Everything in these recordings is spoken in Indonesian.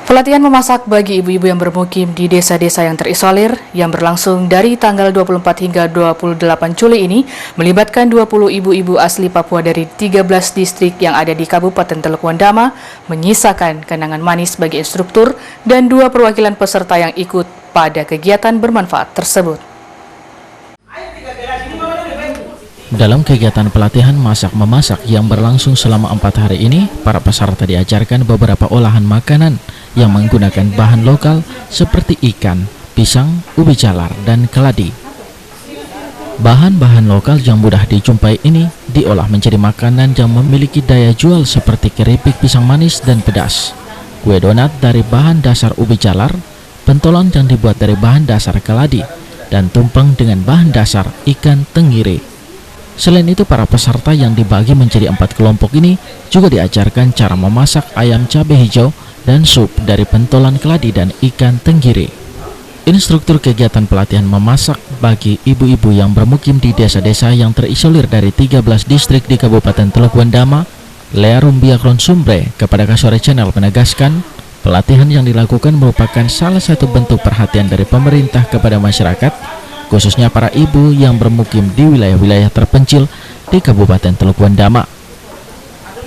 Pelatihan memasak bagi ibu-ibu yang bermukim di desa-desa yang terisolir yang berlangsung dari tanggal 24 hingga 28 Juli ini melibatkan 20 ibu-ibu asli Papua dari 13 distrik yang ada di Kabupaten Teluk Wandama, menyisakan kenangan manis bagi instruktur dan 2 perwakilan peserta yang ikut pada kegiatan bermanfaat tersebut. Dalam kegiatan pelatihan masak-memasak yang berlangsung selama 4 hari ini, para peserta diajarkan beberapa olahan makanan yang menggunakan bahan lokal seperti ikan, pisang, ubi jalar, dan keladi. Bahan-bahan lokal yang mudah dijumpai ini diolah menjadi makanan yang memiliki daya jual seperti keripik pisang manis dan pedas, kue donat dari bahan dasar ubi jalar, pentolan yang dibuat dari bahan dasar keladi, dan tumpeng dengan bahan dasar ikan tenggiri. Selain itu, para peserta yang dibagi menjadi 4 kelompok ini juga diajarkan cara memasak ayam cabai hijau dan sup dari pentolan keladi dan ikan tenggiri. Instruktur kegiatan pelatihan memasak bagi ibu-ibu yang bermukim di desa-desa yang terisolir dari 13 distrik di Kabupaten Teluk Wandama, Lea Rumbiakron Sumbre, kepada Kasuari Channel menegaskan, pelatihan yang dilakukan merupakan salah satu bentuk perhatian dari pemerintah kepada masyarakat, khususnya para ibu yang bermukim di wilayah-wilayah terpencil di Kabupaten Teluk Wandama.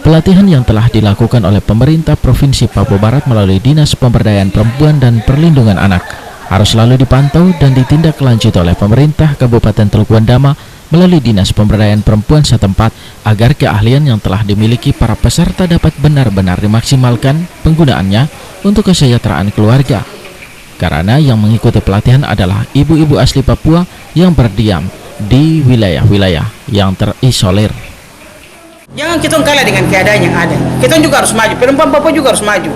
Pelatihan yang telah dilakukan oleh pemerintah Provinsi Papua Barat melalui Dinas Pemberdayaan Perempuan dan Perlindungan Anak harus selalu dipantau dan ditindaklanjuti oleh pemerintah Kabupaten Teluk Wandama melalui Dinas Pemberdayaan Perempuan setempat agar keahlian yang telah dimiliki para peserta dapat benar-benar dimaksimalkan penggunaannya untuk kesejahteraan keluarga. Karena yang mengikuti pelatihan adalah ibu-ibu asli Papua yang berdiam di wilayah-wilayah yang terisolir. Jangan kita kalah dengan keadaan yang ada. Kita juga harus maju. Perempuan Papua juga harus maju.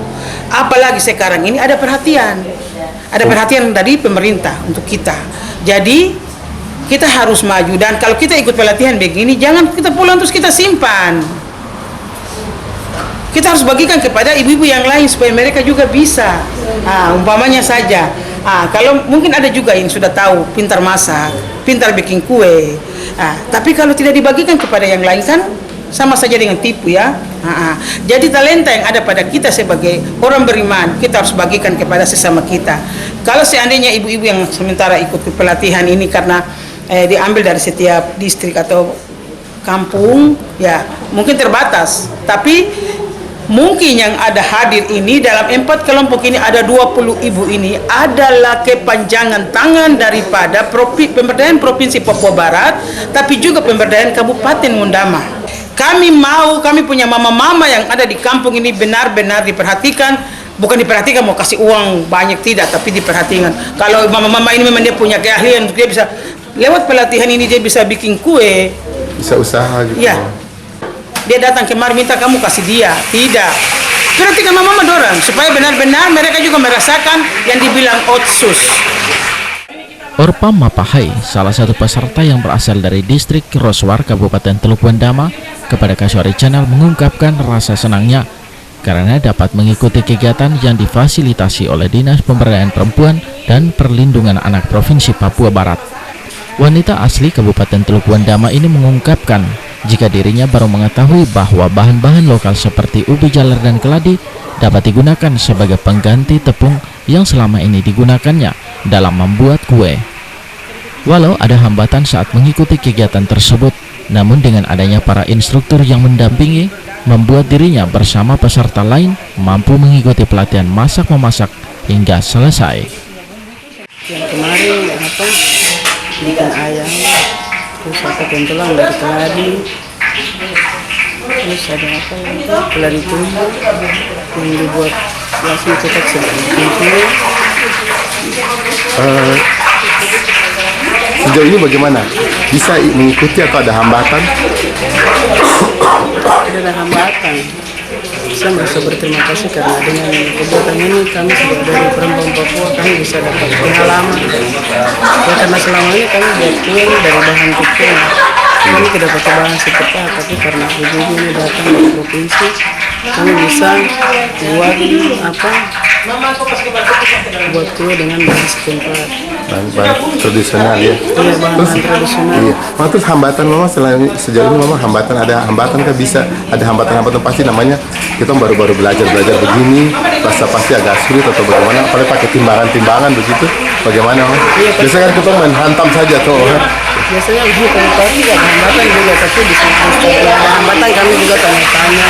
Apalagi sekarang ini ada perhatian. Ada perhatian dari pemerintah untuk kita. Jadi kita harus maju. Dan kalau kita ikut pelatihan begini, jangan kita pulang terus kita simpan. Kita harus bagikan kepada ibu-ibu yang lain supaya mereka juga bisa. Umpamanya saja, kalau mungkin ada juga yang sudah tahu pintar masak, pintar bikin kue. Tapi kalau tidak dibagikan kepada yang lain kan sama saja dengan tipu ya. Jadi talenta yang ada pada kita sebagai orang beriman, kita harus bagikan kepada sesama kita. Kalau seandainya ibu-ibu yang sementara ikut pelatihan ini karena diambil dari setiap distrik atau kampung, ya mungkin terbatas. Tapi mungkin yang ada hadir ini dalam 4 kelompok ini ada 20 ibu ini adalah kepanjangan tangan daripada pemberdayaan Provinsi Papua Barat, tapi juga pemberdayaan Kabupaten Wandama. Kami punya mama-mama yang ada di kampung ini benar-benar diperhatikan, bukan diperhatikan mau kasih uang banyak tidak, tapi diperhatikan. Kalau mama-mama ini memang dia punya keahlian, dia bisa lewat pelatihan ini dia bisa bikin kue, bisa usaha gitu. Ya. Dia datang kemari minta kamu kasih dia, tidak. Perhatikan mama dorang supaya benar-benar mereka juga merasakan yang dibilang otsus. Orpam Mapahai, salah satu peserta yang berasal dari distrik Roswar, Kabupaten Teluk Wandama, kepada Kasuari Channel mengungkapkan rasa senangnya karena dapat mengikuti kegiatan yang difasilitasi oleh Dinas Pemberdayaan Perempuan dan Perlindungan Anak Provinsi Papua Barat. Wanita asli Kabupaten Teluk Wandama ini mengungkapkan jika dirinya baru mengetahui bahwa bahan-bahan lokal seperti ubi jalar dan keladi dapat digunakan sebagai pengganti tepung yang selama ini digunakannya dalam membuat kue. Walau ada hambatan saat mengikuti kegiatan tersebut, namun dengan adanya para instruktur yang mendampingi, membuat dirinya bersama peserta lain mampu mengikuti pelatihan masak-memasak hingga selesai. Yang kemarin ikan ayam, terus pentolan dari keladi, terus ada keladi tumbuk yang dibuat langsung cetak seperti itu. Sejauh ini bagaimana? Bisa mengikuti atau ada hambatan? Ada hambatan. Saya merasa berterima kasih karena dengan kegiatan ini kami sudah dari perempuan Papua kami bisa dapat pengalaman. Ya karena selama ini kami buat kue dari bahan tepung. Kami tidak pakai bahan setempat, tapi karena ibu-ibu ini datang dari provinsi, kami bisa buat kue dengan bahan setempat. Bahan tradisional ya. Iya, bahan tradisional. Iya. Terus hambatan mama sejauh ini mama ada hambatan kan bisa ada hambatan pasti namanya kita baru-baru belajar begini rasa pasti agak sulit atau bagaimana? Apalagi pakai timbangan-timbangan begitu, bagaimana? Iya, Biasanya kan kita main hantam saja tuh. Biasanya uji pengetahuan tidak ada hambatan juga, tapi di sini ada hambatan kami juga tanya-tanya.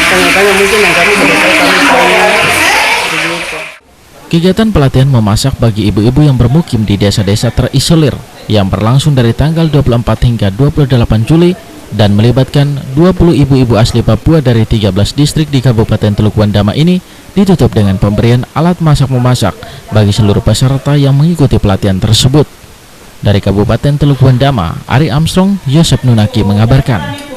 Tanya-tanya mungkin yang kami tidak tahu kami tanya. Begitu. Kegiatan pelatihan memasak bagi ibu-ibu yang bermukim di desa-desa terisolir yang berlangsung dari tanggal 24 hingga 28 Juli dan melibatkan 20 ibu-ibu asli Papua dari 13 distrik di Kabupaten Teluk Wandama ini ditutup dengan pemberian alat masak-memasak bagi seluruh peserta yang mengikuti pelatihan tersebut. Dari Kabupaten Teluk Wandama, Ari Armstrong, Yosep Nunaki mengabarkan.